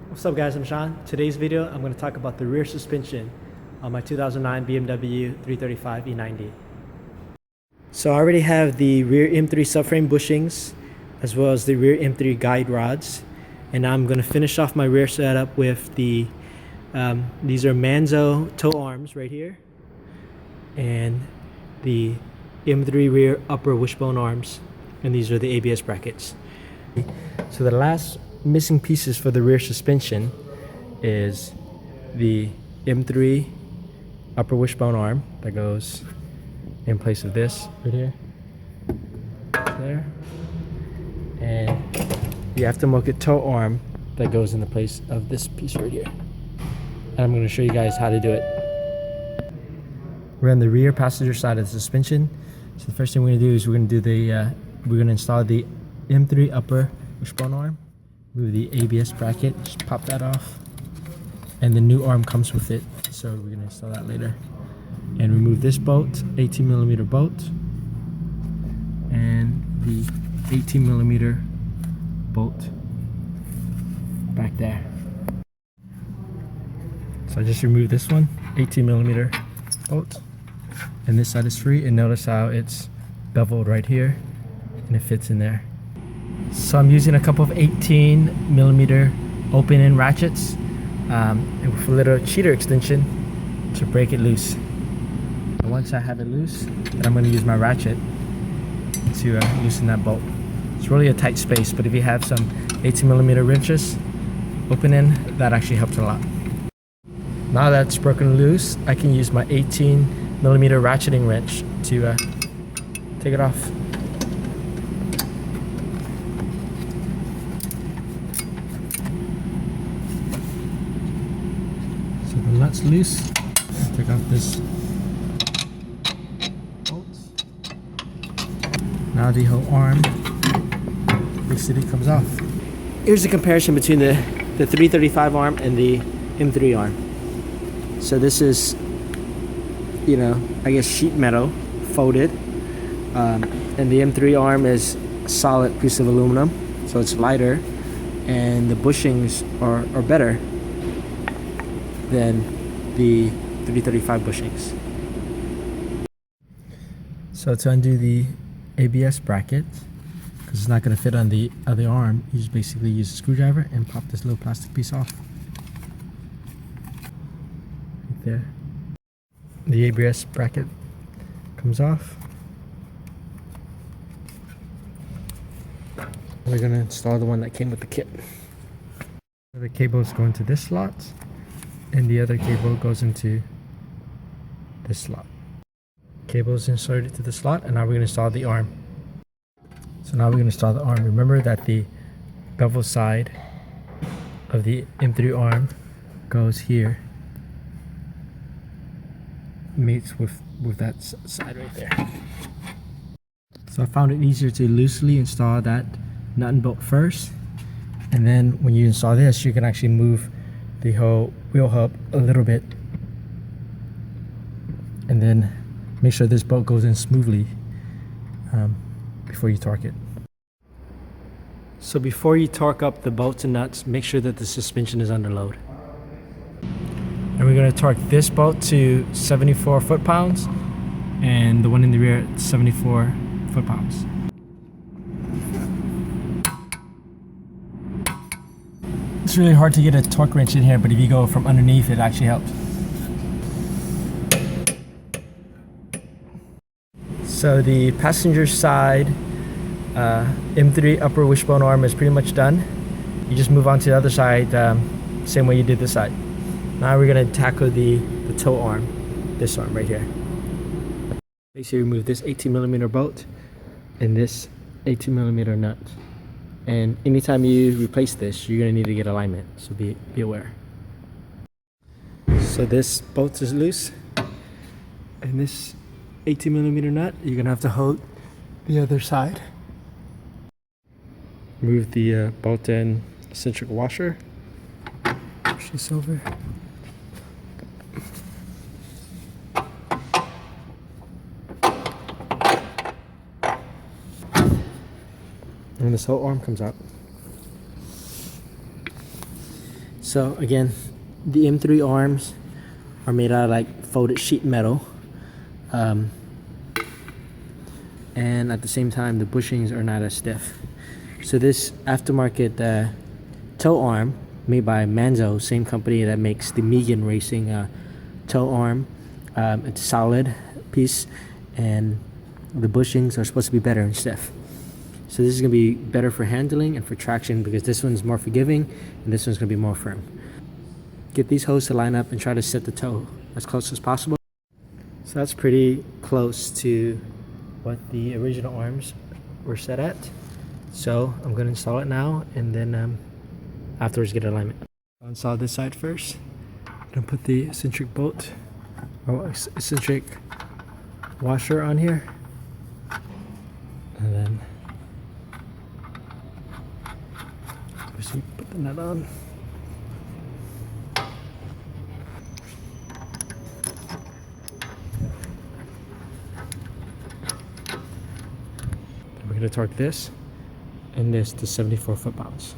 What's up guys, I'm Sean. Today's video I'm going to talk about the rear suspension on my 2009 BMW 335 E90. So I already have the rear M3 subframe bushings as well as the rear M3 guide rods, and now I'm going to finish off my rear setup with the these are Manzo tow arms right here and the M3 rear upper wishbone arms, and these are the ABS brackets. So the last missing pieces for the rear suspension is the M3 upper wishbone arm that goes in place of this right here, there, and the aftermarket tow arm that goes in the place of this piece right here. And I'm going to show you guys how to do it. We're on the rear passenger side of the suspension. So the first thing we're going to do is we're going to install the M3 upper wishbone arm. Move the ABS bracket, just pop that off, and the new arm comes with it, so we're going to install that later. And remove this bolt, 18mm bolt, and the 18mm bolt back there. So I just removed this one, 18mm bolt, and this side is free, and notice how it's beveled right here and it fits in there. So I'm using a couple of 18mm open-end ratchets and with a little cheater extension to break it loose. And once I have it loose, then I'm going to use my ratchet to loosen that bolt. It's really a tight space, but if you have some 18mm wrenches open-end, that actually helps a lot. Now that's broken loose, I can use my 18mm ratcheting wrench to take it off. The nut's loose. Take off this bolt. Now the whole arm basically comes off. Here's the comparison between the 335 arm and the M3 arm. So this is, you know, I guess sheet metal folded, and the M3 arm is a solid piece of aluminum, so it's lighter, and the bushings are better than the 335 bushings. So to undo the ABS bracket, because it's not going to fit on the other arm, you just basically use a screwdriver and pop this little plastic piece off. Right there. The ABS bracket comes off. We're going to install the one that came with the kit. The cables go into this slot, and the other cable goes into this slot. Cable is inserted to the slot, and now we're going to install the arm. So now we're going to install the arm. Remember that the bevel side of the M3 arm goes here, meets with that side right there. So I found it easier to loosely install that nut and bolt first, and then when you install this, you can actually move the whole wheel hub a little bit, and then make sure this bolt goes in smoothly before you torque it. So before you torque up the bolts and nuts, make sure that the suspension is under load. And we're going to torque this bolt to 74 foot-pounds and the one in the rear at 74 foot-pounds. It's really hard to get a torque wrench in here, but if you go from underneath, it actually helps. So the passenger side M3 upper wishbone arm is pretty much done. You just move on to the other side, same way you did this side. Now we're going to tackle the tow arm, this arm right here. Basically remove this 18mm bolt and this 18mm nut. And anytime you replace this, you're going to need to get alignment, so be aware. So this bolt is loose, and this 18mm nut, you're going to have to hold the other side. Move the bolt-in eccentric washer. Push this over. And this whole arm comes out. So again, the M3 arms are made out of like folded sheet metal. And at the same time, the bushings are not as stiff. So this aftermarket tow arm made by Manzo, same company that makes the Megan Racing tow arm. It's a solid piece, and the bushings are supposed to be better and stiff. So this is going to be better for handling and for traction, because this one's more forgiving and this one's going to be more firm. Get these hoses to line up and try to set the toe as close as possible. So that's pretty close to what the original arms were set at. So I'm going to install it now, and then afterwards get alignment. I'll install this side first. I'm going to put the eccentric bolt or eccentric washer on here, and then obviously put the nut on. We're going to torque this and this to 74 foot-pounds.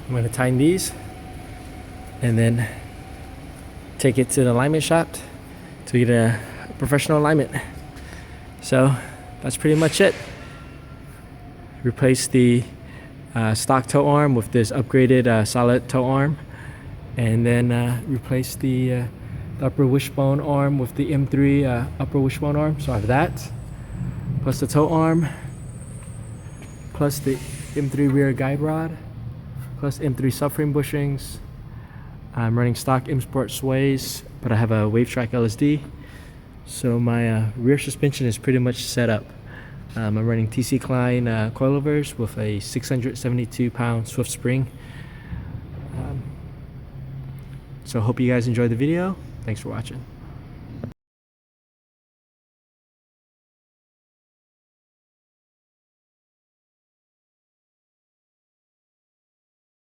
I'm going to tighten these and then take it to the alignment shop to get a professional alignment. So that's pretty much it. Replace the stock tow arm with this upgraded solid tow arm, and then replace the upper wishbone arm with the M3 upper wishbone arm. So I have that, plus the tow arm, plus the M3 rear guide rod, plus M3 subframe bushings. I'm running stock M Sport sways, but I have a Wave Track LSD. So my rear suspension is pretty much set up. I'm running TC Klein coilovers with a 672-pound Swift spring. So hope you guys enjoyed the video. Thanks for watching.